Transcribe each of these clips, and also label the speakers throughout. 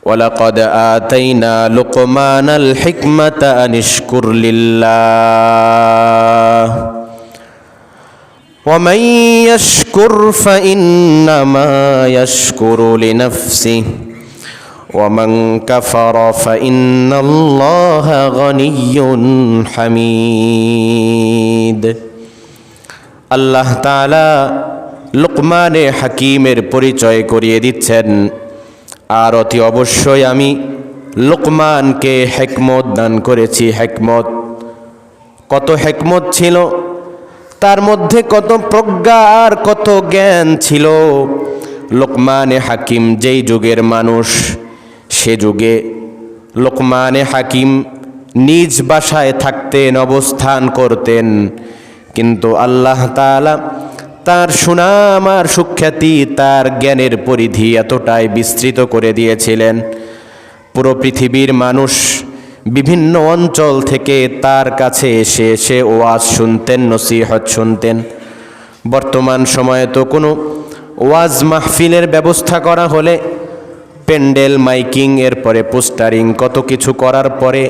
Speaker 1: ওয়ালাকাদ আতাইনা লুকমানাল হিকমাতা আনিশকুর লিল্লাহ ওয়া মান ইয়াশকুর ফাইন্নামা ইয়াশকুরু লিনাফসিহি ওয়া মান কাফারা ফাইন্নাল্লাহা গনিয়্যুন হামিদ। আল্লাহ তাআলা লুকমানে হাকিমের পরিচয় করিয়ে দিচ্ছেন, আর অতি অবশ্যই আমি লুকমানকে হিকমত দান করেছি। হিকমত, কত হিকমত ছিল তার মধ্যে, কত প্রজ্ঞা আর কত জ্ঞান ছিল। লুকমানে হাকিম যেই যুগের মানুষ, সে যুগে লুকমানে হাকিম নিজ বাসায় থাকতেন, অবস্থান করতেন, কিন্তু আল্লাহ তাআলা তার সুনাম আর সুখ্যাতি, তার জ্ঞানের পরিধি এতটাই বিস্তৃত করে দিয়েছিলেন, পুরো পৃথিবীর মানুষ বিভিন্ন অঞ্চল থেকে তার কাছে এসে এসে ওয়াজ শুনতেন, নসিহত শুনতেন। বর্তমান সময়ে তো কোনো ওয়াজ মাহফিলের ব্যবস্থা করা হলে প্যান্ডেল, মাইকিং, এরপরে পোস্টারিং, কত কিছু করার পরে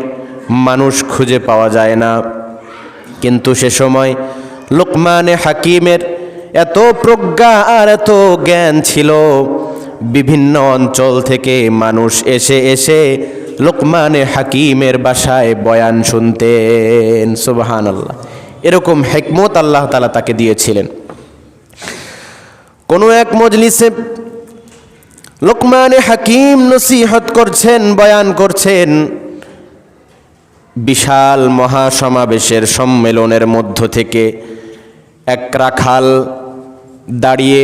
Speaker 1: মানুষ খুঁজে পাওয়া যায় না। কিন্তু সে সময় লুকমানে হাকিমের এত প্রজ্ঞা আর এত জ্ঞান ছিল, বিভিন্ন অঞ্চল থেকে মানুষ এসে এসে লুকমানে হাকিমের বাসায় বয়ান শুনতেন। সুবহানাল্লাহ, এরকম হিকমত আল্লাহ তাআলা তাকে দিয়েছিলেন। কোনো এক মজলিসে লুকমানে হাকিম নসিহত করছেন, বয়ান করছেন। বিশাল মহাসমাবেশের সম্মেলনের মধ্য থেকে এক রাখাল দাঁড়িয়ে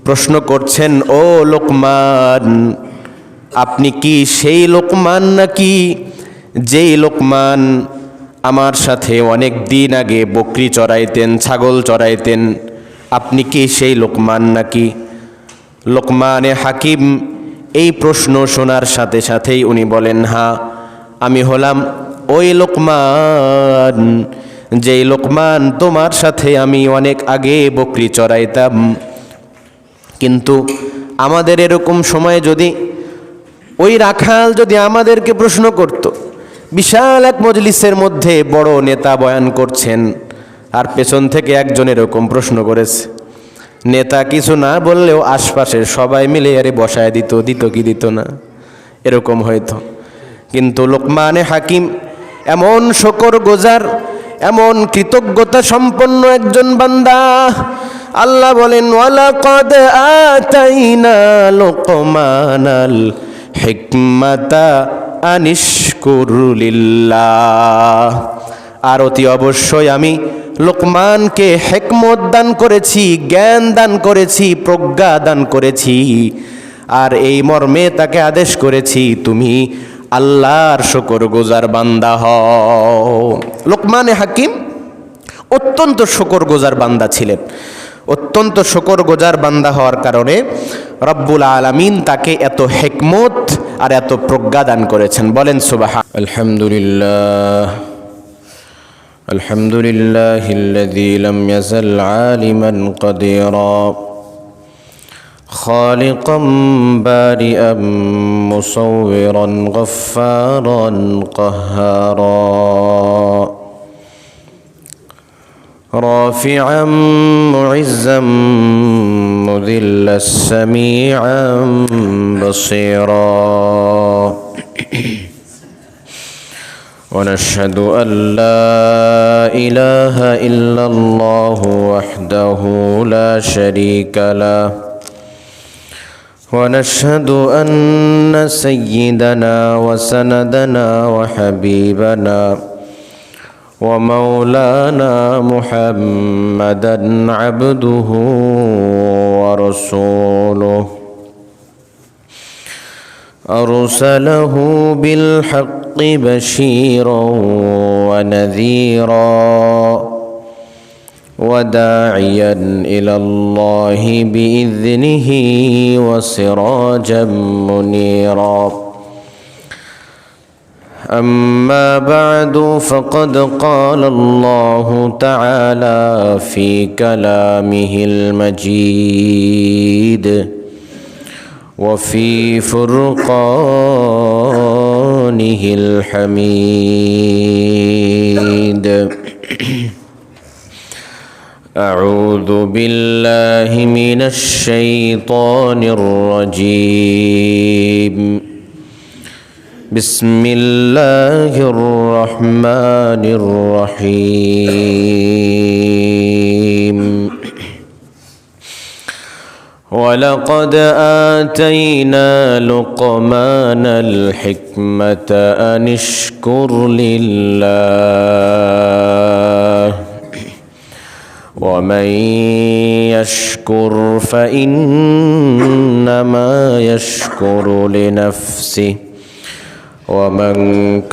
Speaker 1: প্রশ্ন করছেন, ও লুকমান, আপনি কি সেই লুকমান নাকি যেই লুকমান আমার সাথে অনেক দিন আগে বকরি চড়াইতেন, ছাগল চড়াইতেন? আপনি কি সেই লুকমান নাকি? লুকমানে হাকিম এই প্রশ্ন শোনার সাথে সাথেই উনি বলেন, হ্যাঁ, আমি হলাম ওই লুকমান, যেই লুকমান তোমার সাথে আমি অনেক আগে বকরি চড়াইতাম। কিন্তু আমাদের এরকম সময়ে যদি ওই রাখাল যদি আমাদেরকে প্রশ্ন করত, বিশাল এক মজলিসের মধ্যে বড় নেতা বয়ান করছেন, আর পেছন থেকে একজন এরকম প্রশ্ন করেছে, নেতা কিছু না বললেও আশপাশের সবাই মিলে আরে বসায় দিত কি দিত না, এরকম হয়তো। কিন্তু লুকমানে হাকিম এমন শুকরগুজার, এমন কৃতজ্ঞতা সম্পন্ন একজন বান্দা। আল্লাহ বলেন, ওয়ালাকাদ আতাইনা লুকমানাল হিকমাতা আনিশকুর লিল্লাহ। আর অতি অবশ্যই আমি লুকমানকে হিকমত দান করেছি, জ্ঞান দান করেছি, প্রজ্ঞা দান করেছি, আর এই মর্মে তাকে আদেশ করেছি, তুমি আল্লাহর শুকরগুজার বান্দা হও। লুকমানে হাকিম অত্যন্ত শুকরগুজার বান্দা ছিলেন। অত্যন্ত শুকরগুজার বান্দা হওয়ার কারণে রব্বুল আলামিন তাকে এত হিকমত আর এত প্রজ্ঞা দান করেছেন। বলেন সুবহান। আলহামদুলিল্লাহ, আলহামদুলিল্লাহিল্লাযী লাম ইয়াজাল আলিমান কাদিরা خالقا بارئا مصورا غفارا قهارا رافعا معزا مذلا سميعا بصيرا ونشهد أن لا إله إلا الله وحده لا شريك له ونشهد أن سيدنا وسندنا وحبيبنا ومولانا محمدا عبده ورسوله أرسله بالحق بشيرا ونذيرا وداعيا إلى الله بإذنه وسراجا منيرا أما بعد فقد قال الله تعالى في كلامه المجيد وفي فرقانه الحميد. أعوذ بالله من الشيطان الرجيم. بسم الله الرحمن الرحيم. ولقد آتينا لقمان الحكمة أن اشكر لله ومن يشكر فإنما يشكر لنفسه ومن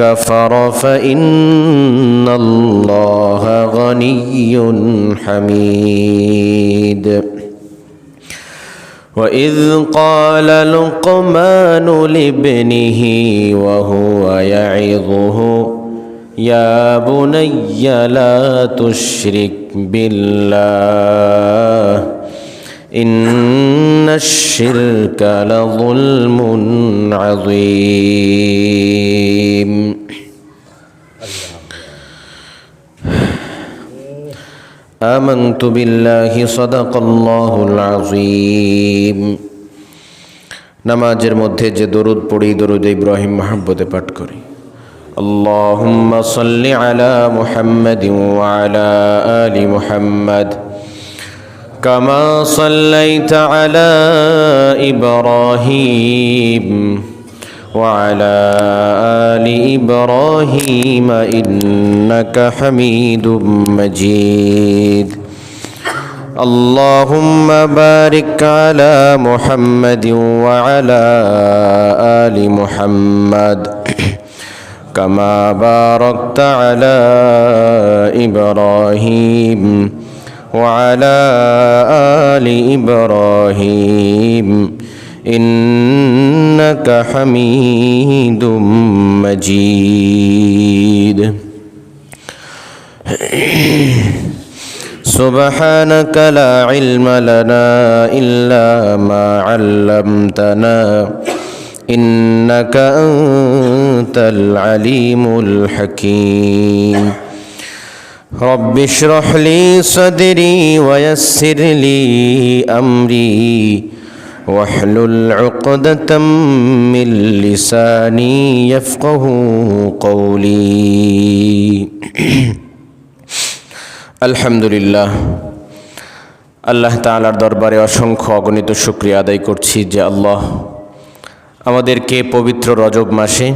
Speaker 1: كفر فإن الله غني حميد. وإذ قال لقمان لابنه وهو يعظه يا بني لا تشرك بالله إن الشرك لظلم عظيم. آمنت بالله صدق الله العظيم. নামাজের মধ্যে যে দরুদ পড়ি দরুদ ইব্রাহিম মহব্বতে পাঠ করি। اللهم صل على محمد وعلى آل محمد كما صليت على إبراهيم وعلى آل إبراهيم إنك حميد مجيد. اللهم بارك على محمد وعلى آل محمد كما باركت على إبراهيم وعلى آل إبراهيم إنك حميد مجيد. سبحانك لا علم لنا إلا ما علمتنا إنك أنت العليم الحكيم. رب اشرح لي صدري ويسر لي أمري واحلل عقدة من لساني يفقه قولي. আলহামদুলিল্লাহ, আল্লাহ তাআলার দরবারে অসংখ্য অগণিত শুকরিয়া আদায় করছি যে আল্লাহ আমাদেরকে পবিত্র রজব মাসে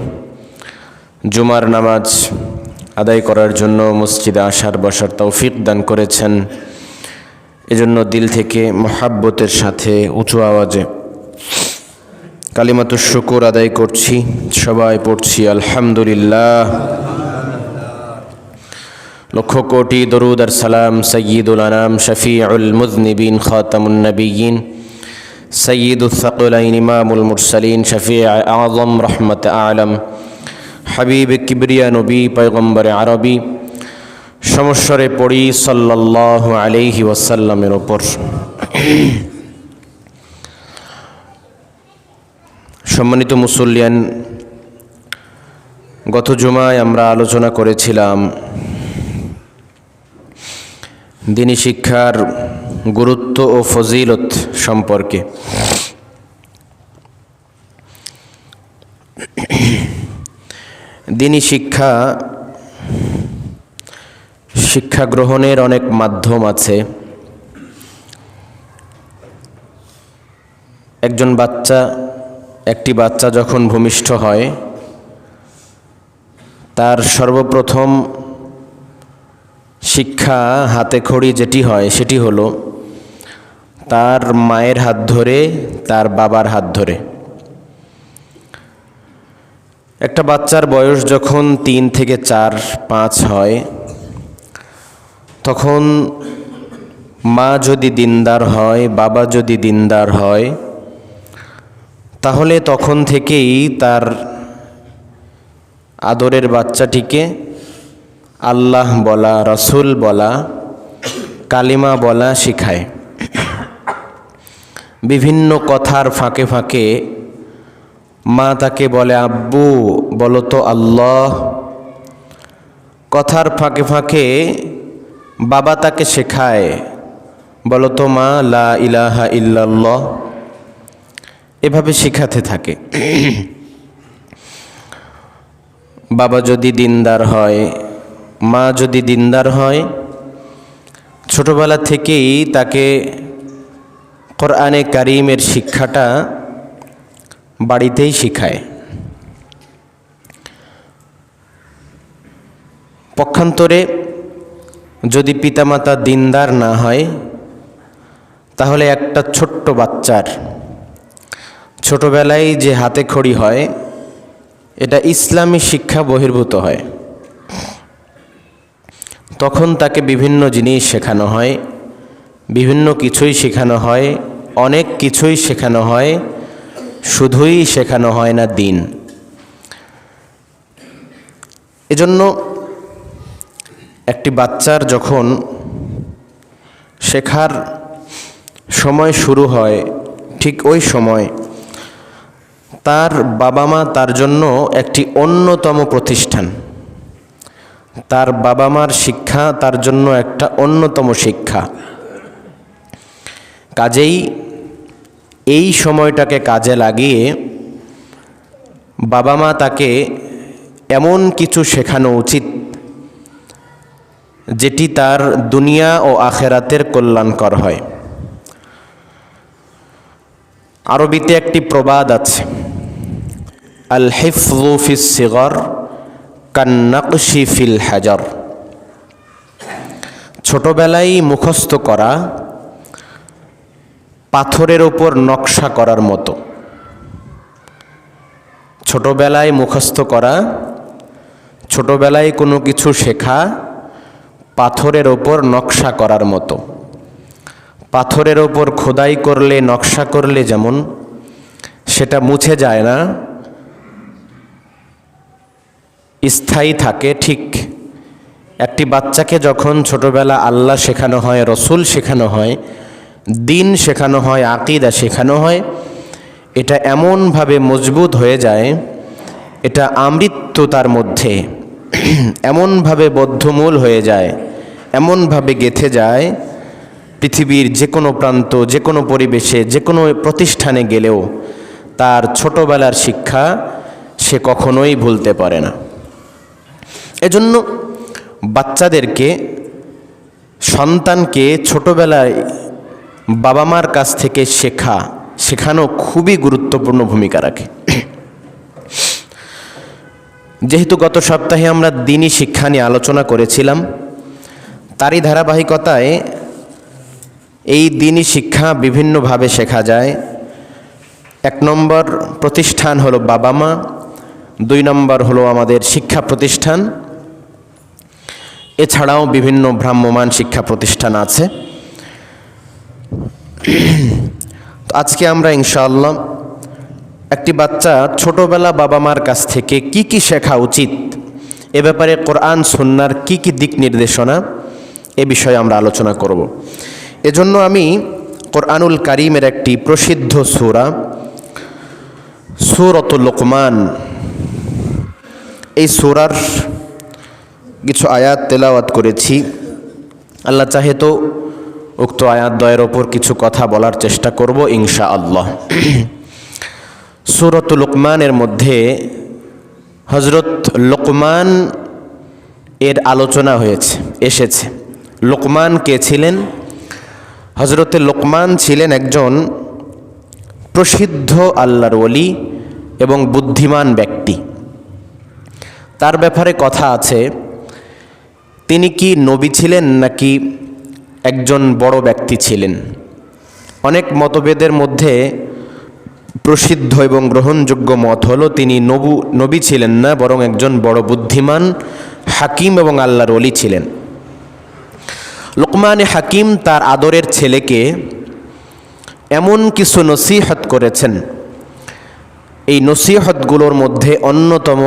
Speaker 1: জুমার নামাজ আদায় করার জন্য মসজিদে আসার বসার তৌফিক দান করেছেন। এজন্য দিল থেকে মহাব্বতের সাথে উঁচু আওয়াজে কালিমাতুশ শুকর আদায় করছি। সবাই পড়ছি আলহামদুলিল্লাহ। লক্ষ কোটি দরুদ আর সালাম সাইয়্যিদুল আনাম শফিউল মুযনিবিন খাতামুন নবিয়্যিন সৈয়দুল সাকলাইন ইমামুল মুরসালিন শফি আযম রহমত আলম হাবিব কিবরিয়া নবী পয়গম্বর আরবি সমস্বরে পড়ি সাল্লাল্লাহু আলাইহি ওয়াসাল্লামের ওপর। সম্মানিত মুসল্লিয়ান, গত জুমায় আমরা আলোচনা করেছিলাম দ্বীনি শিক্ষার গুরুত্ব ও ফজিলত সম্পর্কে। দ্বীনি শিক্ষা গ্রহণের অনেক মাধ্যম আছে। একটি বাচ্চা যখন ভূমিষ্ঠ হয় তার সর্বপ্রথম শিক্ষা হাতে খড়ি যেটি হয় সেটি হলো তার মায়ের হাত ধরে, তার বাবার হাত ধরে। একটা বাচ্চার বয়স যখন 3 থেকে 4-5 হয় তখন মা যদি দিনদার হয়, বাবা যদি দিনদার হয়, তাহলে তখন থেকেই তার আদরের বাচ্চাটিকে আল্লাহ বলা, রসুল বলা, কালিমা বলা শিখায়। বিভিন্ন কথার ফাঁকে ফাঁকে মা তাকে বলে, আব্বু বলো তো আল্লাহ। কথার ফাঁকে ফাঁকে বাবা তাকে শেখায়, বলো তো মা লা ইলাহা ইল্লাল্লাহ। এভাবে শেখাতে থাকে। বাবা যদি দিনদার হয়, মা যদি দিনদার হয়, ছোটবেলা থেকেই তাকে কোরআনে কারীমের শিক্ষাটা বাড়িতেই শিখায়। পক্ষান্তরে যদি পিতামাতা দিনদার না হয়, তাহলে একটা ছোট্ট বাচ্চার ছোটবেলায় যে হাতে খড়ি হয়, এটা ইসলামী শিক্ষা বহির্ভূত হয়। তখন তাকে বিভিন্ন জিনিস শেখানো হয়, বিভিন্ন কিছুই শেখানো হয়, অনেক কিছুই শেখানো হয়, শুধুই শেখানো হয় না দিন। এজন্য একটি বাচ্চার যখন শেখার সময় শুরু হয়, ঠিক ওই সময় তার বাবা মা তার জন্য একটি অন্যতম প্রতিষ্ঠান। তার বাবা মার শিক্ষা তার জন্য একটা অন্যতম শিক্ষা। কাজেই এই সময়টাকে কাজে লাগিয়ে বাবা মা তাকে এমন কিছু শেখানো উচিত যেটি তার দুনিয়া ও আখেরাতের কল্যাণকর হয়। আরবিতে একটি প্রবাদ আছে, আল হিফযু ফিস সিগর কান্নাকশি ফিল হাজার। ছোটবেলায় মুখস্থ করা পাথরের ওপর নকশা করার মতো। ছোটবেলায় মুখস্থ করা, ছোটবেলায় কোনো কিছু শেখা পাথরের ওপর নকশা করার মতো। পাথরের ওপর খোদাই করলে, নকশা করলে যেমন সেটা মুছে যায় না, স্থায়ী থাকে, ঠিক একটি বাচ্চাকে যখন ছোটবেলা আল্লাহ শেখানো হয়, রসুল শেখানো হয়, দিন শেখানো হয়, আকীদা শেখানো হয়, এটা এমনভাবে মজবুত হয়ে যায়, এটা আমৃত্যু তার মধ্যে এমনভাবে বদ্ধমূল হয়ে যায়, এমনভাবে গেঁথে যায়, পৃথিবীর যে কোনো প্রান্ত, যে কোনো পরিবেশে, যে কোনো প্রতিষ্ঠানে গেলেও তার ছোটবেলার শিক্ষা সে কখনোই ভুলতে পারে না। এজন্য বাচ্চাদেরকে, সন্তানকে ছোটবেলায় বাবা মার কাছ থেকে শেখানো খুবই গুরুত্বপূর্ণ ভূমিকা রাখে। যেহেতু গত সপ্তাহে আমরা দ্বীনি শিক্ষা নিয়ে আলোচনা করেছিলাম, তারই ধারাবাহিকতায় এই দ্বীনি শিক্ষা বিভিন্নভাবে শেখা যায়। 1 নম্বর প্রতিষ্ঠান হলো বাবা মা, 2 নম্বর হলো আমাদের শিক্ষা প্রতিষ্ঠান, এছাড়াও বিভিন্ন ভ্রাম্যমাণ শিক্ষা প্রতিষ্ঠান আছে। আজকে আমরা ইনশাআল্লাহ একটি বাচ্চা ছোটবেলা বাবা মার কাছ থেকে কি কি শেখা উচিত, এ ব্যাপারে কোরআন সুন্নাহর কি কি দিক নির্দেশনা, এ বিষয়ে আমরা আলোচনা করব। এজন্য আমি কোরআনুল কারীমের একটি প্রসিদ্ধ সূরা, সূরাতুল লুকমান, এই সূরার কিছু আয়াত তেলাওয়াত করেছি। আল্লাহ চাহে তো উক্ত আয়াত দ্বয়ের ওপর কিছু কথা বলার চেষ্টা করব ইনশাআল্লাহ। সূরাতুল লুকমানের মধ্যে হযরত লুকমান এর আলোচনা এসেছে। লুকমান কে ছিলেন? হযরতে লুকমান ছিলেন একজন প্রসিদ্ধ আল্লাহর ওলি এবং বুদ্ধিমান ব্যক্তি। তার ব্যাপারে কথা আছে, তিনি কি নবী ছিলেন নাকি একজন বড় ব্যক্তি ছিলেন। অনেক মতভেদের মধ্যে প্রসিদ্ধ এবং গ্রহণযোগ্য মত হলো তিনি নবী ছিলেন না, বরং একজন বড় বুদ্ধিমান হাকিম এবং আল্লাহর ওলি ছিলেন। লুকমানে হাকিম তার আদরের ছেলেকে এমন কিছু নসিহত করেছেন, এই নসিহতগুলোর মধ্যে অন্যতম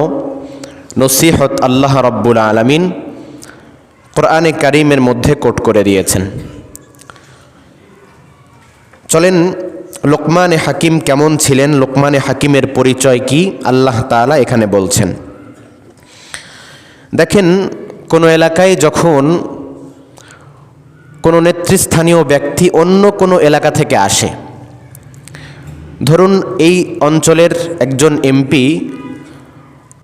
Speaker 1: নসিহত আল্লাহ রাব্বুল আলামিন কোরআনে কারীমের মধ্যে কোট করে দিয়েছেন। চলেন লোকমানে হাকিম কেমন ছিলেন, লোকমানে হাকিমের পরিচয় কি, আল্লাহ তাআলা এখানে বলছেন। দেখেন, কোনো এলাকায় যখন কোনো নেতৃস্থানীয় ব্যক্তি অন্য কোনো এলাকা থেকে আসে, ধরুন এই অঞ্চলের একজন এমপি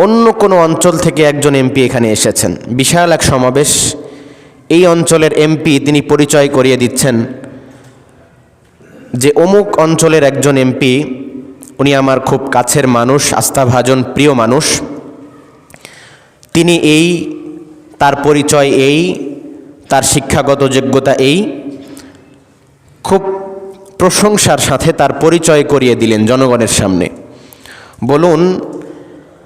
Speaker 1: অন্য কোনো অঞ্চল থেকে একজন এমপি এখানে এসেছেন, বিশাল এক সমাবেশ, এই অঞ্চলের এমপি তিনি পরিচয় করিয়ে দিচ্ছেন যে অমুক অঞ্চলের একজন এমপি, উনি আমার খুব কাছের মানুষ, আস্থাভাজন প্রিয় মানুষ, তিনি এই, তার পরিচয় এই, তার শিক্ষাগত যোগ্যতা এই, খুব প্রশংসার সাথে তার পরিচয় করিয়ে দিলেন জনগণের সামনে। বলুন,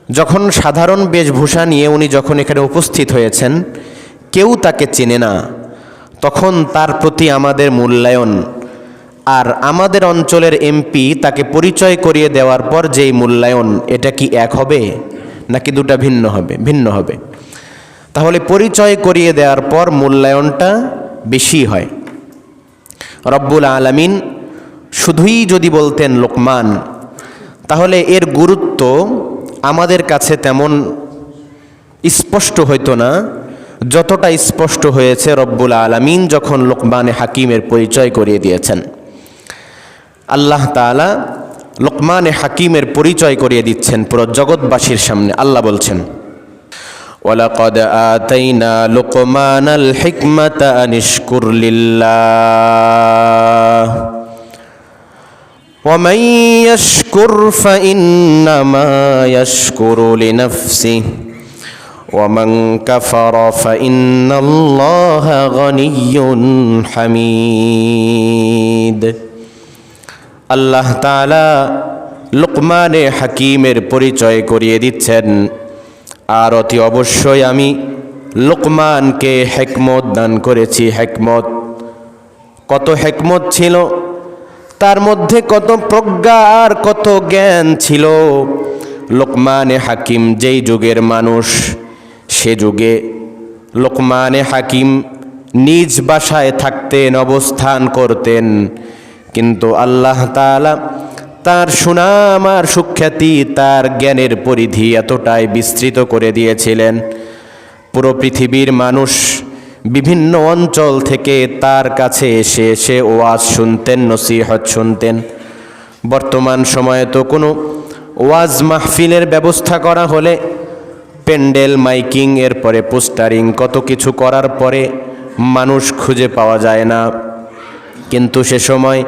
Speaker 1: যখন সাধারণ বেশভূষা নিয়ে উনি যখন এখানে উপস্থিত হয়েছেন, কেউ তাকে চেনে না, তখন তার প্রতি আমাদের মূল্যায়ন আর আমাদের অঞ্চলের এমপি তাকে পরিচয় করিয়ে দেওয়ার পর যেই মূল্যায়ন, এটা কি এক হবে নাকি দুটা ভিন্ন হবে? ভিন্ন হবে। তাহলে পরিচয় করিয়ে দেওয়ার পর মূল্যায়নটা বেশি হয়। রব্বুল আলামিন শুধুই যদি বলতেন লোকমান, তাহলে এর গুরুত্ব আমাদের কাছে তেমন স্পষ্ট হইতো না যতটা স্পষ্ট হয়েছে রব্বুল আলামিন যখন লোকমানে হাকিমের পরিচয় করিয়ে দিয়েছেন। আল্লাহ তাআলা লোকমানে হাকিমের পরিচয় করিয়ে দিচ্ছেন পুরো জগৎবাসীর সামনে। আল্লাহ বলছেন, ওয়ালাকাদ আতাইনা লুকমানাল হিকমাতা আনিশকুর লিল্লাহ ওয়া মান ইয়াশকুর ফাইন্নামা ইয়াশকুরু লিনাফসিহি ওয়া মান কাফারা ফাইন্নাল্লাহা গনিয়্যুন হামিদ। আল্লাহ তাআলা লোকমানে হাকিমের পরিচয় করিয়ে দিচ্ছেন, আর অতি অবশ্যই আমি লোকমানকে হিকমত দান করেছি। হিকমত, কত হিকমত ছিল তার মধ্যে, কত প্রজ্ঞা আর কত জ্ঞান ছিল। লোকমানে হাকিম যেই যুগের মানুষ, সে যুগে লোকমানে হাকিম নিজ বাসায় থাকতেন, অবস্থান করতেন, কিন্তু আল্লাহ তাআলা তার সুনাম আর সুখ্যাতি, তার জ্ঞানের পরিধি এতটাই বিস্তৃত করে দিয়েছিলেন, পুরো পৃথিবীর মানুষ বিভিন্ন অঞ্চল থেকে তার কাছে এসে এসে ওয়াজ শুনতেন, নসিহত শুনতেন। বর্তমান সময়ে তো কোনো ওয়াজ মাহফিলের ব্যবস্থা করা হলে প্যান্ডেল, মাইকিং, এরপরে পোস্টারিং, কত কিছু করার পরে মানুষ খুঁজে পাওয়া যায় না। কিন্তু সে সময়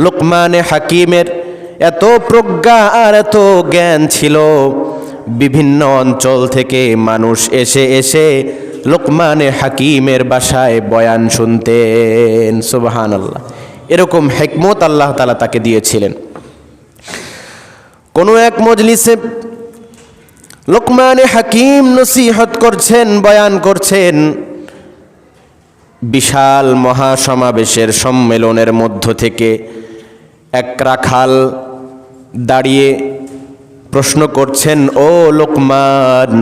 Speaker 1: লোকমানে হাকিমের এত প্রজ্ঞা আর এত জ্ঞান ছিল, বিভিন্ন অঞ্চল থেকে মানুষ এসে এসে লোকমানে হাকিমের বাসায় বয়ান শুনতেন। সুবহানাল্লাহ, এরকম হিকমত আল্লাহ তাআলা তাকে দিয়েছিলেন। কোনো এক মজলিসে লোকমানে হাকিম নসিহত করছেন, বয়ান করছেন। বিশাল মহাসমাবেশের সম্মেলনের মধ্য থেকে এক রাখাল দাঁড়িয়ে প্রশ্ন করছেন, ও লোকমান,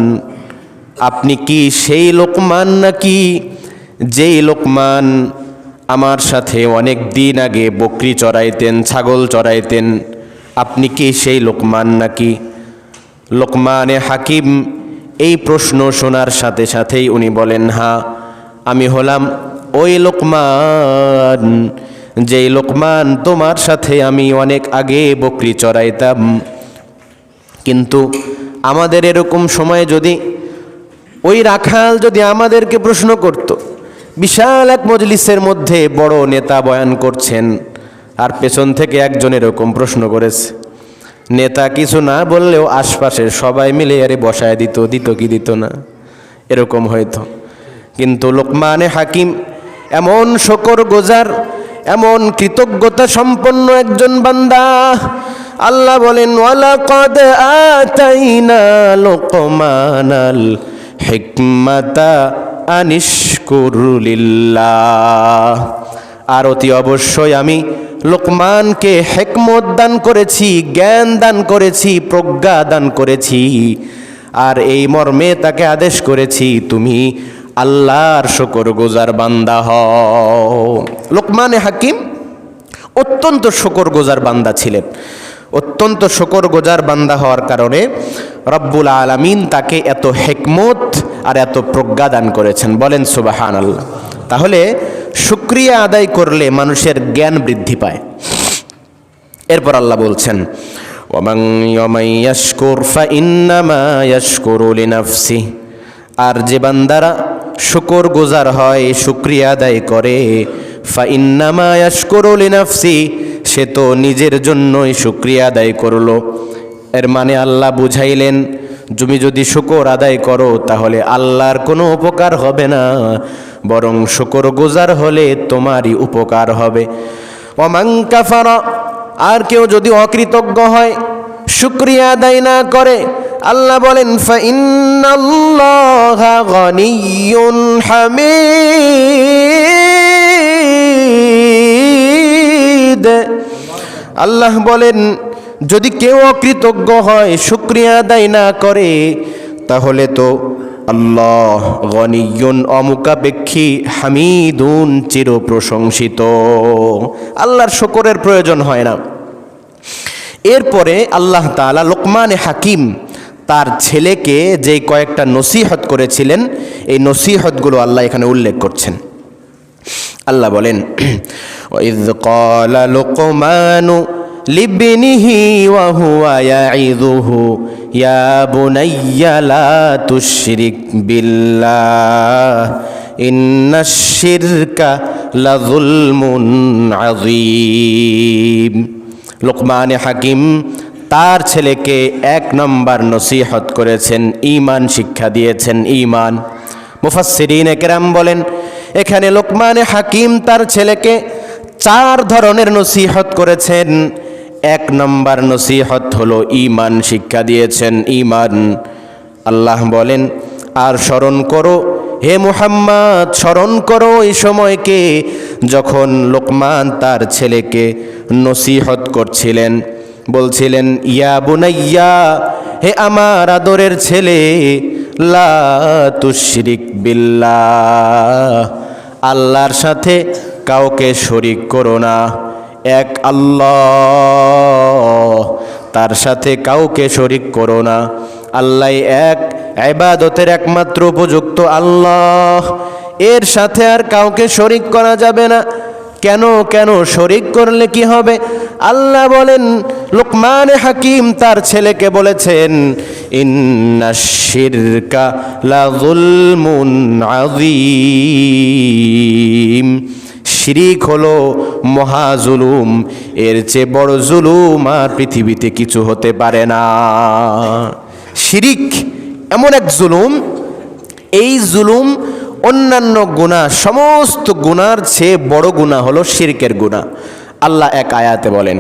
Speaker 1: আপনি কি সেই লোকমান নাকি যেই লোকমান আমার সাথে অনেক দিন আগে বকরি চড়াইতেন, ছাগল চড়াইতেন? আপনি কি সেই লোকমান নাকি? লোকমানে হাকিম এই প্রশ্ন শোনার সাথে সাথেই উনি বলেন, হ্যাঁ, আমি হলাম ওই লোকমান, যেই লোকমান তোমার সাথে আমি অনেক আগে বকরি চড়াইতাম। কিন্তু আমাদের এরকম সময় যদি ওই রাখাল যদি আমাদেরকে প্রশ্ন করত, বিশাল এক মজলিসের মধ্যে বড় নেতা বয়ান করছেন, আর পেছন থেকে একজন এরকম প্রশ্ন করেছে, নেতা কিছু না বললেও আশপাশের সবাই মিলে আরে বসায় দিত কি দিত না, এরকম হয়তো। কিন্তু লোকমানে হাকিম এমন শুকরগুজার, এমন কৃতজ্ঞতা সম্পন্ন একজন বান্দা। আল্লাহ বলেন, ওয়ালাকাদ আতাইনা লুকমানাল হিকমাতা আনিশকুর লিল্লাহ, আর অতি অবশ্যই আমি লোকমানকে হিকমত দান করেছি, জ্ঞান দান করেছি, প্রজ্ঞা দান করেছি, আর এই মর্মে তাকে আদেশ করেছি, তুমি আল্লাহর শুকরগুজার বান্দা হও। লোকমানে হাকিম অত্যন্ত শুকরগুজার বান্দা ছিলেন। অত্যন্ত শুকরগুজার বান্দা হওয়ার কারণে রব্বুল আলামিন তাকে এত হিকমত আর এত প্রজ্ঞা দান করেছেন। বলেন সুবহানাল্লাহ। তাহলে শুকরিয়া আদায় করলে মানুষের জ্ঞান বৃদ্ধি পায়। এরপর আল্লাহ বলছেন, ওয়ামান ইয়াশকুর ফাইন্নামা ইয়াশকুরু লিনাফসিহি, আর যে বান্দারা শুকরগুজার হয়, শুকরিয়া আদায় করে, ফাইন্নামা ইয়াশকুরু লিনাফসিহি, সে তো নিজের জন্যই শুকরিয়া আদায় করলো। এর মানে আল্লাহ বুঝাইলেন, তুমি যদি শুকর আদায় করো তাহলে আল্লাহর কোনো উপকার হবে না, বরং শুকরগুজার হলে তোমারই উপকার হবে। ওয়ামান কাফারা, আর কেউ যদি অকৃতজ্ঞ হয়, শুকরিয়া আদায় না করে, আল্লাহ বলেন ফাইন্নাল্লাহা গানিয়্যুন হামিদ। আল্লাহ বলেন যদি কেউ অকৃতজ্ঞ হয়, শুকরিয়া আদায় না করে, তাহলে তো আল্লাহ গনিয়ুন অমুকাপেক্ষী, হামিদুন চির প্রশংসিত, আল্লাহর শুকরের প্রয়োজন হয় না। এরপরে আল্লাহ তাআলা লোকমানে হাকিম তার ছেলেকে যে কয়েকটা নসিহত করেছিলেন, এই নসিহতগুলো আল্লাহ এখানে উল্লেখ করছেন। আল্লাহ বলেন, ওয়াইয ক্বালা লুকমানু লিবনিহি ওয়া হুয়া ইয়াইযুহু ইয়া বুনাইয়া লা তুশরিক বিল্লাহ ইন্নাশ শিরকা লাযুলমুন আযীম। লোকমানে হাকিম তার ছেলেকে 1 নম্বর নসিহত করেছেন, ঈমান শিক্ষা দিয়েছেন, ঈমান। মুফাসসিরিনে কেরাম বলেন, এখানে লোকমানে হাকিম তার ছেলেকে 4 ধরনের নসিহত করেছেন। 1 নম্বর নসিহত হলো ঈমান শিক্ষা দিয়েছেন, ঈমান। আল্লাহ বলেন, আর স্মরণ করো হে মুহাম্মদ, স্মরণ করো এই সময়কে যখন লোকমান তার ছেলেকে নসিহত করছিলেন, বলছিলেন ইয়া বুনাইয়া, হে আমার আদরের ছেলে, লা তুশরিক বিল্লাহ, আল্লাহর সাথে কাউকে শরীক করো না। এক আল্লাহ, তার সাথে কাউকে শরীক করো না। আল্লাহ এক, ইবাদতের একমাত্র উপযুক্ত আল্লাহ, এর সাথে আর কাউকে শরীক করা যাবে না। কেন কেন শরীক করলে কি হবে? আল্লাহ বলেন, লোকমানে হাকিম তার ছেলেকে বলেছেন, ইন্নাশ শিরকা লাযুলমুন আযীম, শিরিক হলো মহাজুলুম, এর চেয়ে বড় জুলুম আর পৃথিবীতে কিছু হতে পারে না। শিরিক এমন এক জুলুম, এই জুলুম অন্যান্য গুনাহ, সমস্ত গুনার চেয়ে বড় গুনাহ হলো শিরকের গুনাহ। আল্লাহ এক আয়াতে বলেন,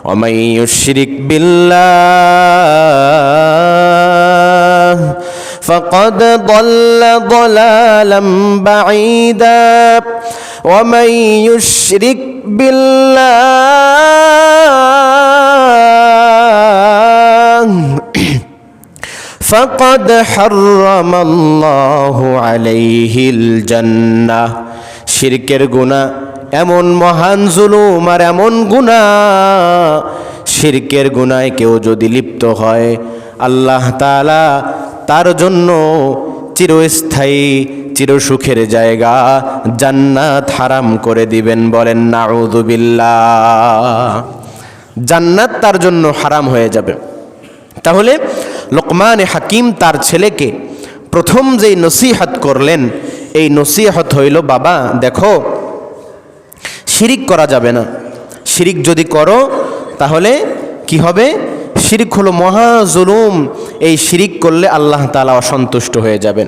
Speaker 1: ওয়ামাই ইউশরিক বিল্লাহ ফাকাদ দাল্লা দালালাম বাঈদা ওয়ামাই ইউশরিক বিল্লাহ ফাকাদ হারামাল্লাহু আলাইহিল জান্নাহ। শিরকের গুনাহ এমন মহান জুলুম আর এমন গুনাহ, শিরকের গুনায় কেউ যদি লিপ্ত হয়, আল্লাহ তাআলা তার জন্য চিরস্থায়ী চিরসুখের জায়গা জান্নাত হারাম করে দিবেন। বলেন নাউযু বিল্লাহ, জান্নাত তার জন্য হারাম হয়ে যাবে। তাহলে লোকমানে হাকিম তার ছেলেকে প্রথম যেই নসিহত করলেন, এই নসিহত হইল, বাবা দেখো, শিরিক করা যাবে না। শিরিক যদি করো তাহলে কি হবে? শিরিক হলো মহা জুলুম, এই শিরিক করলে আল্লাহ তাআলা অসন্তুষ্ট হয়ে যাবেন।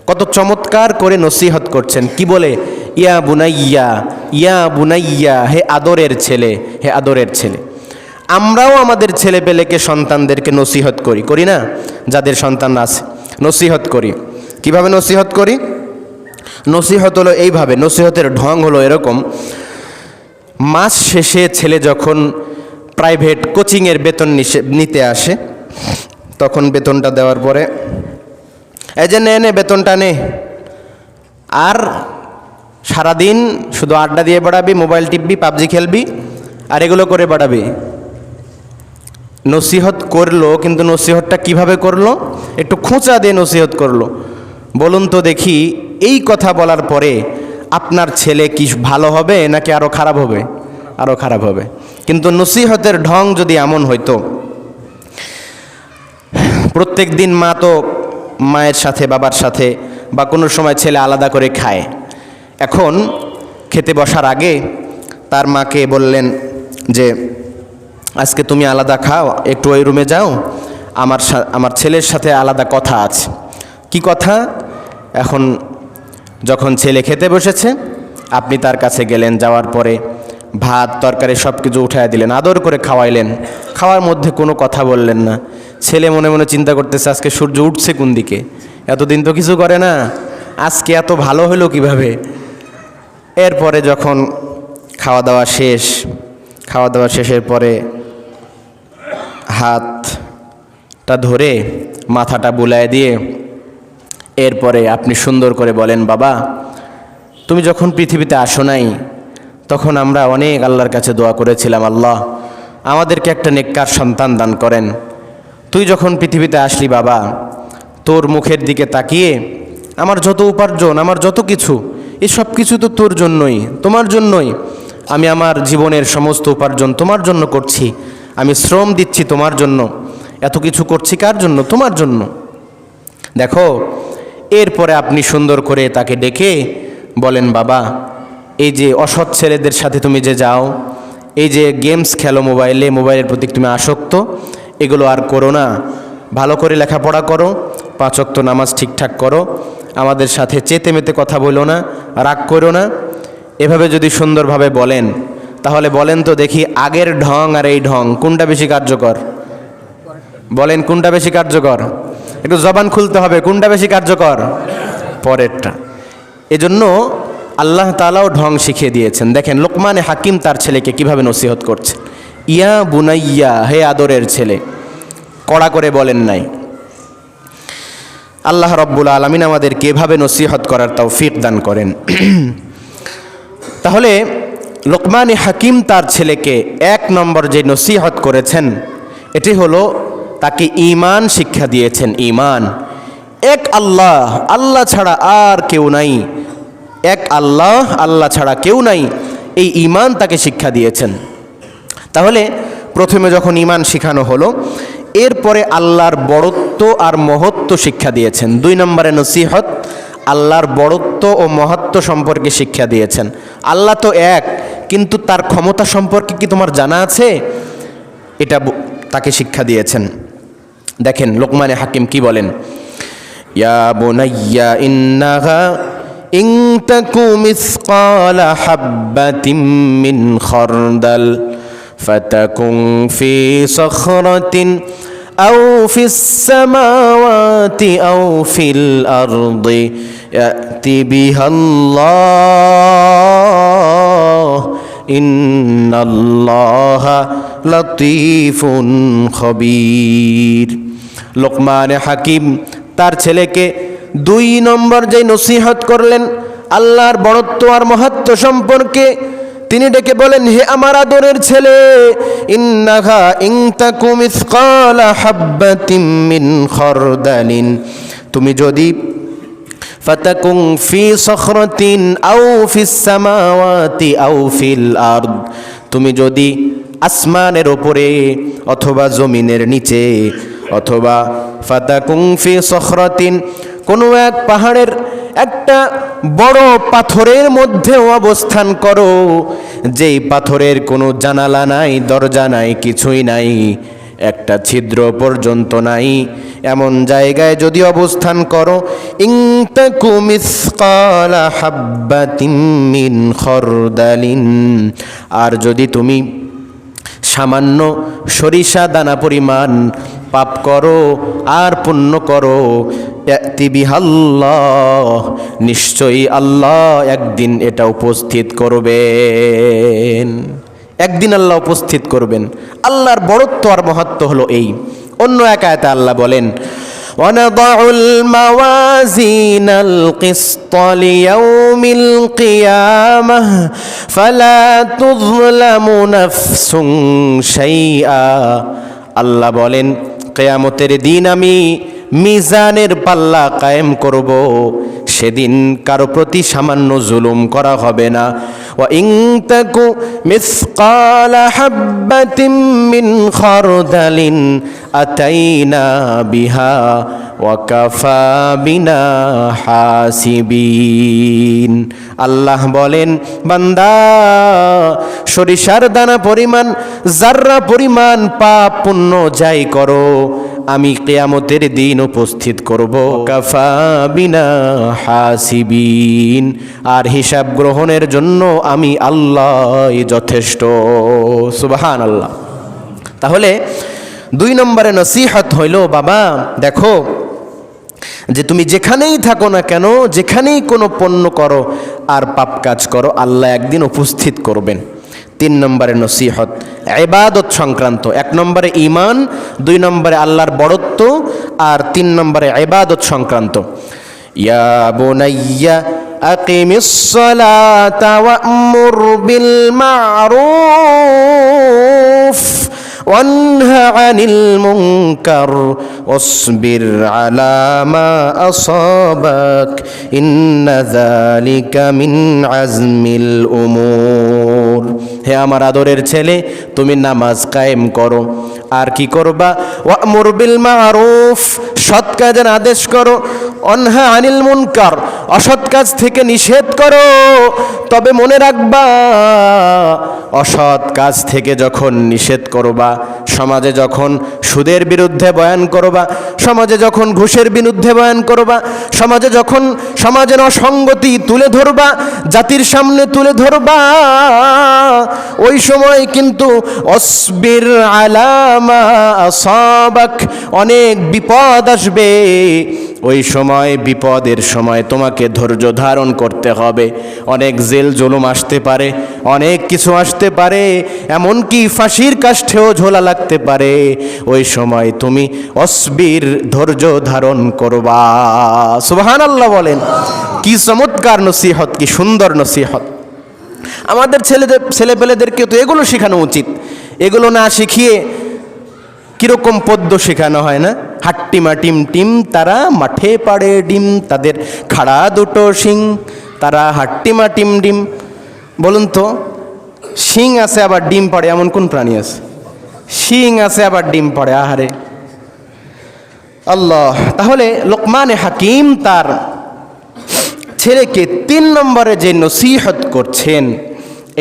Speaker 1: কত চমৎকার করে নসিহত করছেন, কি বলে? ইয়া বুনাইয়া, ইয়া বুনাইয়া, হে আদরের ছেলে, হে আদরের ছেলে। আমরাও আমাদের ছেলে পেলেকে, সন্তানদেরকে নসিহত করি, করি না? যাদের সন্তান আছে নসিহত করি। কিভাবে নসিহত করি? নসিহত হলো এইভাবে, নসিহতের ঢং হলো এরকম, মাস শেষে ছেলে যখন প্রাইভেট কোচিংয়ের বেতন নিতে আসে, তখন বেতনটা দেওয়ার পরে, এই যে নে নে বেতনটা নে, আর সারাদিন শুধু আড্ডা দিয়ে বেড়াবি, মোবাইল টিপবি, পাবজি খেলবি, আর এগুলো করে বাড়াবে। নসিহত করলো, কিন্তু নসিহতটা কিভাবে করলো? একটু খোঁচা দিয়ে নসিহত করলো। বলুন তো দেখি, এই কথা বলার পরে আপনার ছেলে কি ভালো হবে নাকি আরও খারাপ হবে? আরও খারাপ হবে। কিন্তু নসিহতের ঢং যদি এমন হইতো, প্রত্যেক দিন মা তো মায়ের সাথে বাবার সাথে বা কোনো সময় ছেলে আলাদা করে খায়, এখন খেতে বসার আগে তার মাকে বললেন যে আজকে তুমি আলাদা খাও, একটু ওই রুমে যাও, আমার ছেলের সাথে আলাদা কথা আছে। কি কথা? এখন যখন ছেলে খেতে বসেছে, আপনি তার কাছে গেলেন, যাওয়ার পরে ভাত তরকারি সব কিছু উঠায় দিলেন, আদর করে খাওয়াইলেন, খাওয়ার মধ্যে কোনো কথা বললেন না। ছেলে মনে মনে চিন্তা করতেছে আজকে সূর্য উঠছে কোন দিকে, এতদিন তো কিছু করে না, আজকে এত ভালো হলো কিভাবে। এরপরে যখন খাওয়া দাওয়া শেষের পরে হাতটা ধরে মাথাটা বুলায় দিয়ে এরপরে আপনি সুন্দর করে বলেন, বাবা তুমি যখন পৃথিবীতে আসো নাই তখন আমরা অনেক আল্লাহর কাছে দোয়া করেছিলাম, আল্লাহ আমাদেরকে একটা নেককার সন্তান দান করেন। তুই যখন পৃথিবীতে আসলি বাবা, তোর মুখের দিকে তাকিয়ে আমার যত উপার্জন, আমার যত কিছু, এই সব কিছু তো তোর জন্যই, তোমার জন্যই। আমি আমার জীবনের সমস্ত উপার্জন তোমার জন্য করছি, আমি শ্রম দিচ্ছি তোমার জন্য, এত কিছু করছি কার জন্য? তোমার জন্য। দেখো, এরপরে আপনি সুন্দর করে তাকে ডেকে বলেন, বাবা এই যে অসৎ ছেলেদের সাথে তুমি যে যাও, এই যে গেমস খেলো মোবাইলের প্রতি তুমি আসক্ত, এগুলো আর করো না, ভালো করে লেখাপড়া করো, 5 ওয়াক্ত নামাজ ঠিকঠাক করো, আমাদের সাথে চেতে মেতে কথা বলো না, রাগ করো না। এভাবে যদি সুন্দরভাবে বলেন, তাহলে বলেন তো দেখি আগের ঢং আর এই ঢং কোনটা বেশি কার্যকর? বলেন কোনটা বেশি কার্যকর? একটু জবান খুলতে হবে, কোনটা বেশি কার্যকর? পরেরটা। এজন্য আল্লাহ তাআলাও ঢং শিখিয়ে দিয়েছেন। দেখেন লোকমানে হাকিম তার ছেলেকে কিভাবে নসিহত করছে। ইয়া বুনাইয়া, হে আদরের ছেলে, কড়া করে বলেন নাই। আল্লাহ রব্বুল আলামিন আমাদেরকে এভাবে নসিহত করার তৌফিক দান করেন। তাহলে লোকমানে হাকিম তার ছেলেকে 1 নম্বর যে নসিহত করেছেন, এটি হলো তাকে ঈমান শিক্ষা দিয়েছেন। ঈমান, এক আল্লাহ, আল্লাহ ছাড়া আর কেউ নাই, এক আল্লাহ, আল্লাহ ছাড়া কেউ নাই, এই ঈমান তাকে শিক্ষা দিয়েছেন। তাহলে প্রথমে যখন ঈমান শেখানো হলো, এরপরে আল্লাহর বড়ত্ব আর মহত্ব শিক্ষা দিয়েছেন। 2 নম্বরে নসিহত, আল্লাহর বড়ত্ব ও মহত্ব সম্পর্কে শিক্ষা দিয়েছেন। আল্লাহ তো এক, কিন্তু তার ক্ষমতা সম্পর্কে কি তোমার জানা আছে? এটা তাকে শিক্ষা দিয়েছেন। দেখেন লোকমানে হাকিম কি বলেন, ইয়া বুনাইয়া ইন্নাহা ইন তাকু মিসকালা হাববাতিন মিন খারদাল ফাতাকুন ফি সখরাতিন আও ফিস সামাওয়াতি আও ফিল আরদি ইয়াতি বিহাল্লাহ ইন্নাল্লাহা লতীফুন খবীর। লোকমান হাকিম তার ছেলেকে 2 নম্বর যে নসিহত করলেন আল্লাহর বড়ত্ব আর মহত্ব সম্পর্কে, তিনি ডেকে বলেন, হে আমার আদরের ছেলে, ইন্নাহা ইন তাকু মিসকালা হাববাতিন মিন খারদালিন, তুমি যদি ফাতাকুন ফি সখরাতিন আও ফিস সামাওয়াতি আও ফিল আরদ, তুমি যদি আসমানের ওপরে অথবা জমিনের নিচে অথবা ফাতাকুন ফি সখরাতিন, কোনো এক পাহাড়ের একটা বড় পাথরের মধ্যেও অবস্থান করো, যেই পাথরের কোনো জানালা নাই, দরজা নাই, কিছুই নাই, একটা ছিদ্র পর্যন্ত নাই, এমন জায়গায় যদি অবস্থান করো, ইন তাকু মিসকালা হাববাতিন মিন খারদালিন, আর যদি তুমি সামান্য সরিষা দানা পরিমাণ পাপ করো আর পুণ্য করো, ইয়াতি বিহাল্লাহ, নিশ্চয়ই আল্লাহ একদিন এটা উপস্থিত করবেন, একদিন আল্লাহ উপস্থিত করবেন। আল্লাহর বড়ত্ব আর মহত্ব হলো এই। অন্য এক আয়াতে আল্লাহ বলেন, وَنَضَعُ الْمَوَازِينَ الْقِسْطَ لِيَوْمِ الْقِيَامَةِ فَلَا تُظْلَمُ نَفْسٌ شَيْئًا। আল্লাহ বলেন, কিয়ামতের দিন আমি মিজানের পাল্লা কায়েম করব, সেদিন কারো প্রতি সামান্য জুলুম করা হবে না। ওয়া ইন তাকু মিসকালা হাববাতিন মিন খারদালিন আতাইনা বিহা ওয়া কাফা বিনা হাসিবিন। আল্লাহ বলেন, বান্দা সরিষার দানা পরিমাণ, জাররা পরিমাণ পাপ পুণ্য যাই করো, আমি কিয়ামতের দিন উপস্থিত করব। কাফা বিনা হাসিবিন, আর হিসাব গ্রহণের জন্য আমি আল্লাহ যথেষ্ট। সুবহানাল্লাহ। তাহলে 2 নম্বরে নসিহত হইল, বাবা দেখো যে তুমি যেখানেই থাকো না কেন, যেখানেই কোনো পণ্য করো আর পাপ কাজ করো, আল্লাহ একদিন উপস্থিত করবেন। 3 নম্বরে নসিহত ইবাদত সংক্রান্ত। 1 নম্বরে ঈমান, 2 নম্বরে আল্লাহর বড়ত্ব, আর 3 নম্বরে ইবাদত সংক্রান্ত। ইয়া বুনাইয়া আকিমিস সালাতা ওয়া'মুর বিল মা'রুফ ওয়ানহা আনিল মুনকার ওয়াসবির আলা মা আসাবাক ইন্না যালিকা মিন আজমিল উমুর। হে আমার আদরের ছেলে, তুমি নামাজ কায়েম করো, আর কি করবা? ওয়া'মুর বিল মা'রুফ, সৎ কাজের আদেশ করো, অনহা আনিল মুনকার, অসৎ কাজ থেকে নিষেধ করো। তবে মনে রাখবা, অসৎ কাজ থেকে যখন নিষেধ করবা, সমাজে যখন সুদের বিরুদ্ধে বয়ান করবা, সমাজে যখন ঘুষের বিরুদ্ধে বয়ান করবা, সমাজে যখন সমাজের অসঙ্গতি তুলে ধরবা, জাতির সামনে তুলে ধরবা, ওই সময় কিন্তু অসবির আলা মা আসাবাক, অনেক বিপদ আসবে। ওই সময়, বিপদের সময় তোমাকে ধৈর্য ধারণ করতে হবে। অনেক জেল জুলুম আসতে পারে, অনেক কিছু আসতে পারে, এমনকি ফাঁসির কাষ্ঠেও ঝোলা লাগতে পারে। ওই সময় তুমি অসবির, ধৈর্য ধারণ করবা। সুবহানাল্লাহ বলেন। কি চমৎকার নসিহত, কি সুন্দর নসিহত। আমাদের ছেলেপেলেদেরকে তো এগুলো শেখানো উচিত। এগুলো না শিখিয়ে কিরকম পদ্য শেখানো হয় না? হাট্টিমা টিম টিম তারা মাঠে পাড়ে ডিম, তাদের খাড়া দুটো শিং, তারা হাট্টিমা টিম ডিম। বলুন তো, শিং আছে আবার ডিম পাড়ে এমন কোন প্রাণী আছে? শিং আছে আবার ডিম পাড়ে, আহারে আল্লাহ। তাহলে লোকমানে হাকিম তার ছেলেকে 3 নম্বরে যে নসিহত করছেন,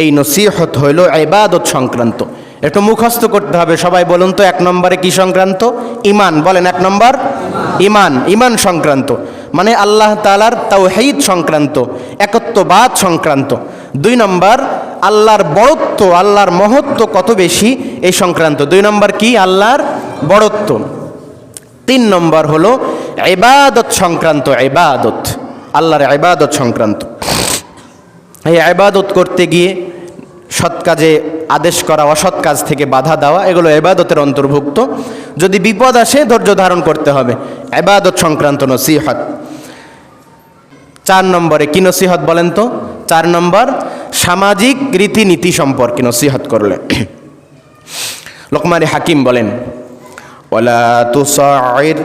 Speaker 1: এই নসিহত হইল ইবাদত সংক্রান্ত। একটু মুখস্থ করতে হবে সবাই। বলুন তো, 1 নম্বরে কি সংক্রান্ত? ঈমান। বলেন, 1 নম্বর ঈমান। ঈমান সংক্রান্ত মানে আল্লাহ তাআলার তাওহীদ সংক্রান্ত, একত্ববাদ সংক্রান্ত। 2 নম্বর আল্লাহর বড়ত্ব, আল্লাহর মহত্ব কত বেশি, এই সংক্রান্ত। 2 নম্বর কি? আল্লাহর বড়ত্ব। 3 নম্বর হলো ইবাদত সংক্রান্ত। ইবাদত, আল্লাহর ইবাদত সংক্রান্ত। এই ইবাদত করতে গিয়ে সৎ কাজে আদেশ করা, অসৎ কাজ থেকে বাধা দেওয়া, এগুলো ইবাদতের অন্তর্ভুক্ত। যদি বিপদ আসে, ধৈর্য ধারণ করতে হবে। ইবাদত সংক্রান্ত নসিহত। 4 নম্বরে কি নসিহত বলেন তো? 4 নম্বর সামাজিক রীতিনীতি সম্পর্কে নসিহত করলেন। লোকমান হাকিম বলেন, ওয়ালা তুসাইর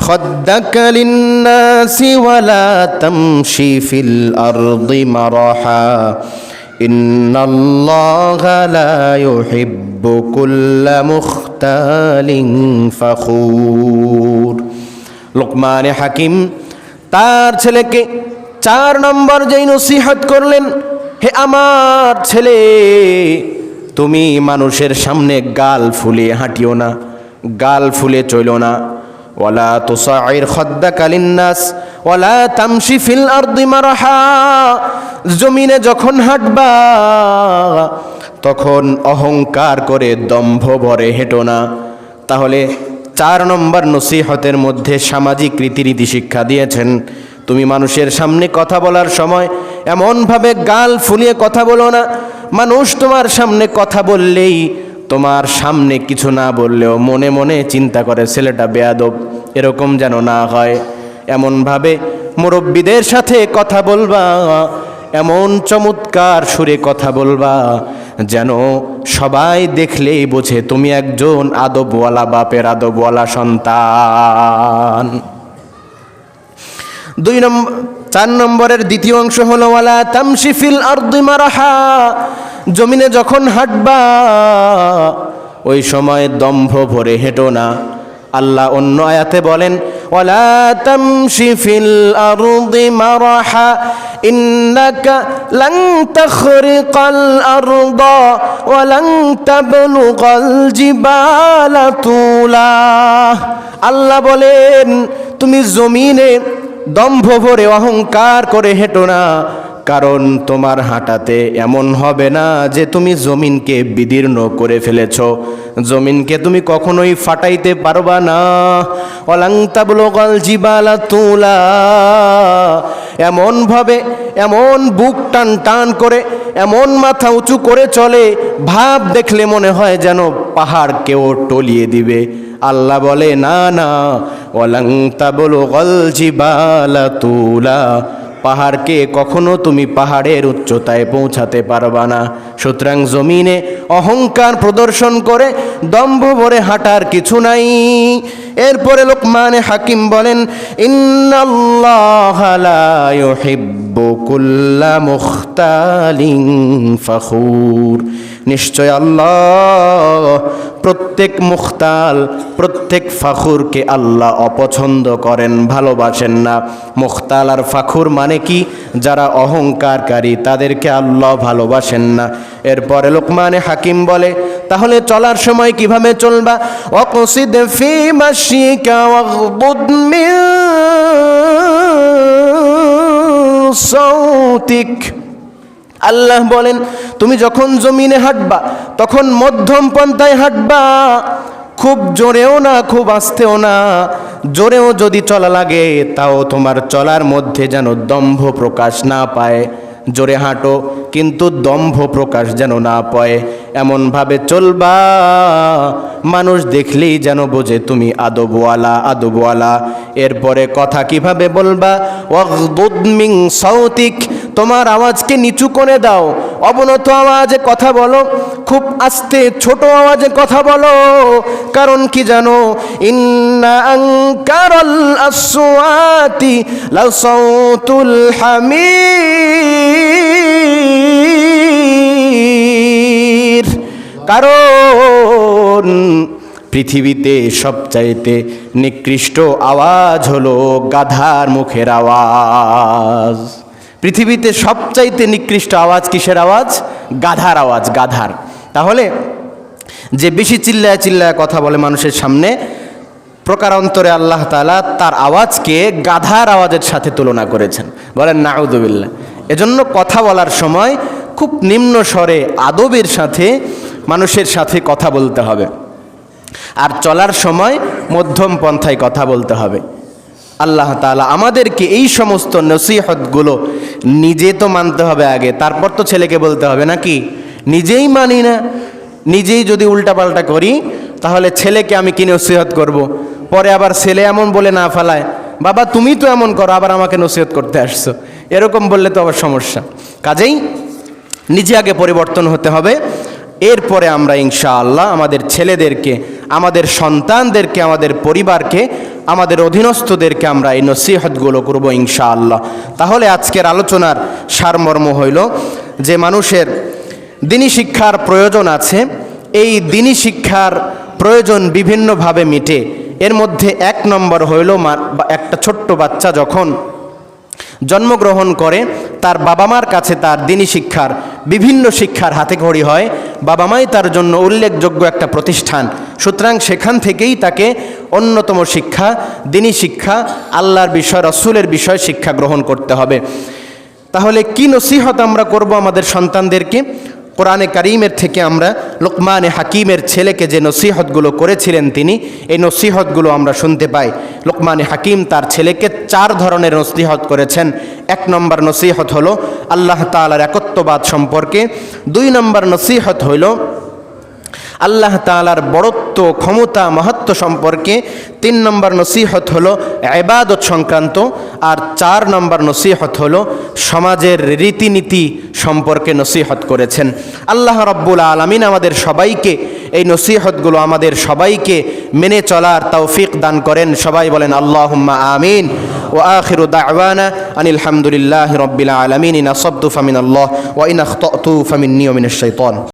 Speaker 1: খাদ্দাকা লিন্নাসি ওয়ালা তামশি ফিল আরদি মারাহা ইন্নাল্লাহা লা ইউহিব্বু কুল্লা মুখতালিন ফখুর। লোকমান হাকিম তার ছেলেকে 4 নম্বর যেই নসিহত করলেন, হে আমার ছেলে, তুমি মানুষের সামনে গাল ফুলিয়ে হাঁটিও না, গাল ফুলে চলো না। ওয়ালা তুসাইর খাদ্দাকা লিন্নাস ওয়ালা তামশি ফিল আরদি মারাহা, জমিনে যখন হাঁটবা তখন অহংকার করে দম্ভ ভরে হেঁটো না। তাহলে 4 নম্বর নসিহতের মধ্যে সামাজিক রীতিনীতি শিক্ষা দিয়েছেন। তুমি মানুষের সামনে কথা বলার সময় এমনভাবে গাল ফুলিয়ে কথা বলো না। মানুষ তোমার সামনে কথা বললেই, তোমার সামনে কিছু না বললেও মনে মনে চিন্তা করে ছেলেটা বেয়াদব, এরকম যেন না হয়। এমনভাবে মুরব্বীদের সাথে কথা বলবা, এমন চমৎকার সুরে কথা বলবা যেন সবাই দেখলেই বোঝে তুমি একজন আদবওয়ালা বাপের আদবওয়ালা সন্তান। 4 নম্বরের দ্বিতীয় অংশ হলো ওয়ালা তামশি ফিল আরদি মারহা। জমিনে যখন হাঁটবা ওই সময় দম্ভ ভরে হেঁটো না। আল্লাহ অন্য আয়াতে বলেন ওয়ালা তামশি ফিল আরদি মারহা ইন্নাকা লান তাখরিকাল আরদা ওয়া লান তাবলুগাল জিবালা তুলা। আল্লাহ বলেন তুমি জমিনে দম্ভ ভরে অহংকার করে হেঁটো না, কারণ তোমার হাঁটাতে এমন হবে না যে তুমি জমিনকে বিদীর্ণ করে ফেলেছ। জমিনকে তুমি কখনোই ফাটাইতে পারবা না। ওয়ালাং তাবলুগাল জিবালা তুলা। এমনভাবে এমন বুক টান টান করে এমন মাথা উঁচু করে চলে, ভাব দেখলে মনে হয় যেন পাহাড় কেউ টলিয়ে দিবে। আল্লাহ বলে না না, ওয়ালাং তাবলুগাল জিবালা তুলা। পাহাড়কে কখনো তুমি পাহাড়ের উচ্চতায় পৌঁছাতে পারবা না। সুতরাং জমিনে অহংকার প্রদর্শন করে দম্ভ ভরে হাঁটার কিছু নাই। এরপরে লোকমান হাকিম বলেন ইন্নাল্লাহা লা ইউহিব্বু কুল্লা মুখতালিন ফখুর। নিশ্চয় আল্লাহ প্রত্যেক মুখতাল, প্রত্যেক ফাখুরকে আল্লাহ অপছন্দ করেন, ভালোবাসেন না। মুখতাল আর ফাখুর মানে কি? যারা অহংকারকারী তাদেরকে আল্লাহ ভালোবাসেন না। এরপরে লোকমানে হাকিম বলে তাহলে চলার সময় কিভাবে চলবা? ওয়াকসিদ ফি মাশিকা ওয়াগদুদ মিন সাউতিক। আল্লাহ বলেন তুমি যখন জমিনে হাঁটবা তখন মধ্যম পন্থায় হাঁটবা, খুব জোরেও না খুব আস্তেও না। জোরেও যদি চলা লাগে তাও তোমার চলার মধ্যে যেন দম্ভ প্রকাশ না পায়। জোরে হাঁটো কিন্তু দম্ভ প্রকাশ যেন না পায়, এমনভাবে চলবা মানুষ দেখলেই যেন বোঝে তুমি আদবওয়ালা আদবওয়ালা। এরপরে কথা কিভাবে বলবা? ওয়াগদুদ মিন সাউতিক। তোমার আওয়াজকে নিচু করে দাও, অবনত আওয়াজে কথা বলো, খুব আস্তে ছোট আওয়াজে কথা বলো। কারণ কি জানো? ইন্না আনকারাল আসওয়াতি লাসাউতুল হামির। কারণ পৃথিবীতে সবচাইতে নিকৃষ্ট আওয়াজ হলো গাধার মুখের আওয়াজ। পৃথিবীতে সবচাইতে নিকৃষ্ট আওয়াজ কিসের আওয়াজ? গাধার আওয়াজ, গাধার। তাহলে যে বেশি চিল্লায় চিল্লায় কথা বলে মানুষের সামনে, প্রকারান্তরে আল্লাহ তাআলা তার আওয়াজকে গাধার আওয়াজের সাথে তুলনা করেছেন। বলেন নাউযুবিল্লাহ। এজন্য কথা বলার সময় খুব নিম্ন স্বরে আদবের সাথে মানুষের সাথে কথা বলতে হবে, আর চলার সময় মধ্যম পন্থায় কথা বলতে হবে। আল্লাহ তাআলা আমাদেরকে এই সমস্ত নসিহতগুলো নিজে তো মানতে হবে আগে, তারপর তো ছেলেকে বলতে হবে নাকি? নিজেই মানি না, নিজেই যদি উল্টাপাল্টা করি তাহলে ছেলেকে আমি কি নসিহত করব? পরে আবার ছেলে এমন বলে না ফেলায়, বাবা তুমি তো এমন করো আবার আমাকে নসিহত করতে আসছো, এরকম বললে তো আবার সমস্যা। কাজেই নিজে আগে পরিবর্তন হতে হবে, এরপরে আমরা ইনশাআল্লাহ আমাদের ছেলেদেরকে, আমাদের সন্তানদেরকে, আমাদের পরিবারকে, আমাদের অধীনস্থদেরকে আমরা এই নসিহতগুলো করব ইনশাআল্লাহ। তাহলে আজকের আলোচনার সারমর্ম হইল যে মানুষের দ্বীনি শিক্ষার প্রয়োজন আছে। এই দ্বীনি শিক্ষার প্রয়োজন বিভিন্নভাবে মিটে। এর মধ্যে 1 নম্বর হইল একটা ছোট্ট বাচ্চা যখন জন্মগ্রহণ করে তার বাবা মার কাছে তার দ্বীনি শিক্ষার বিভিন্ন শিক্ষার হাতেখড়ি হয়। বাবা মাই তার জন্য উল্লেখযোগ্য একটা প্রতিষ্ঠান। সুতরাং সেখান থেকেই তাকে অন্যতম শিক্ষা, দ্বীনি শিক্ষা, আল্লাহর বিষয়, রাসূলের বিষয় শিক্ষা গ্রহণ করতে হবে। তাহলে কি নসিহত আমরা করব আমাদের সন্তানদেরকে? কোরআনে কারীমের থেকে আমরা লোকমানে হাকিমের ছেলেকে যে নসিহতগুলো করেছিলেন তিনি, এই নসিহতগুলো আমরা শুনতে পাই। লোকমানে হাকিম তার ছেলেকে 4 ধরনের নসিহত করেছেন। 1 নম্বর নসিহত হলো আল্লাহ তাআলার একত্ববাদ সম্পর্কে। 2 নম্বর নসিহত হইল আল্লাহ তাআলার বড়ত্ব, ক্ষমতা, মাহাত্ম সম্পর্কে, 3 নম্বর নসিহত হলো ইবাদত সংক্রান্ত, আর 4 নম্বর নসিহত হলো সমাজের রীতিনীতি সম্পর্কে নসিহত করেছেন। আল্লাহ রাব্বুল আলামিন আমাদের সবাইকে এই নসিহতগুলো আমাদের সবাইকে মেনে চলার তৌফিক দান করেন। সবাই বলেন আল্লাহুম্মা আমিন। ওয়া আখিরু দাওয়ানা আনিল হামদুলিল্লাহি রাব্বিল আলামিন। ইন আসাবতু ফামিনাল্লাহ ওয়া ইন আখতাতু ফামিন্নী ওয়া মিনাশ শাইতান।